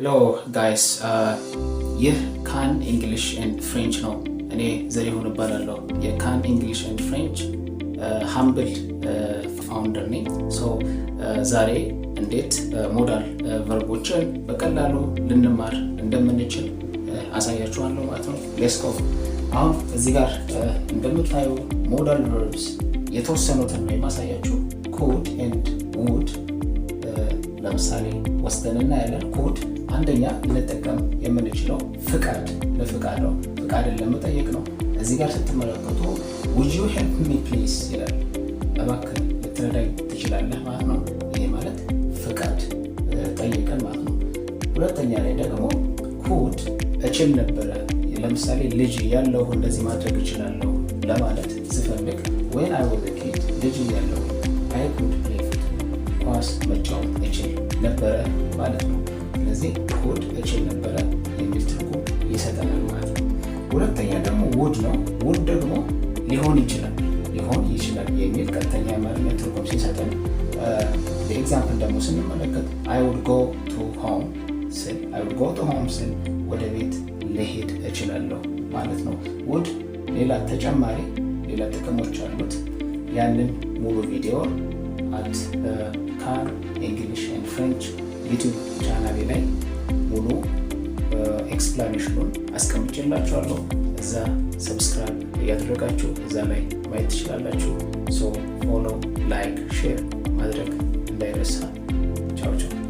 Hello guys, ይህ ካን ኢንግሊሽ ኤንድ ፍሬንች ነው። እኔ ዘሪሁን እባላለሁ። የካን ኢንግሊሽ ኤንድ ፍሬንች ሃምብል ፋውንደር ነኝ። ዛሬ እንዴት ሞዳል ቨርቦችን በቀላሉ ልንማር እንደምንችል አሳያችኋለሁ ማለት ነው። ሌትስ ጎ። አሁን እዚህ ጋር እንደምታዩ ሞዳል ቨርብስ የተወሰኑትን ነው የማሳያችሁ። ኩድ ኤንድ ውድ ለምሳሌ ወስደንና ያለን ኩድ አንደኛ ልንጠቀም የምንችለው ፍቃድ ለፍቃድ ነው። ፍቃድን ለመጠየቅ ነው። እዚህ ጋር ስትመለከቱ would you help me please ይላል። እባክህ ልትረዳኝ ትችላለህ ማለት ነው። ይሄ ማለት ፍቃድ ጠይቀን ማለት ነው። ሁለተኛ ላይ ደግሞ ኩድ እችል ነበረ። ለምሳሌ ልጅ ያለው እንደዚህ ማድረግ እችላለሁ ለማለት ስፈልግ when I was a kid ልጅ ያለው I could play ኳስ መጫወት እችል ነበረ ማለት ነው። ስለዚህ ኩድ እችል ነበረ የሚል ትርጉም ይሰጠናል ማለት ነው። ሁለተኛ ደግሞ ውድ ነው። ውድ ደግሞ ሊሆን ይችላል የሚል ቀጥተኛ የአማርኛ ትርጉም ሲሰጠን በኤግዛምፕል ደግሞ ስንመለከት I would go to home ስል ወደ ቤት ልሄድ እችላለሁ ማለት ነው። ውድ ሌላ ጥቅሞች አሉት። ያንን ሙሉ ቪዲዮ at ካን ኢንግሊሽ ኤንድ ፍሬንች ዩቲዩብ ቻናሌ ላይ ሙሉ ኤክስፕላኔሽኑን አስቀምጬላችኋለሁ። እዛ ሰብስክራይብ እያደረጋችሁ እዛ ላይ ማየት ትችላላችሁ። ፎሎ፣ ላይክ፣ ሼር ማድረግ እንዳይረሳ። ቻው ቻው።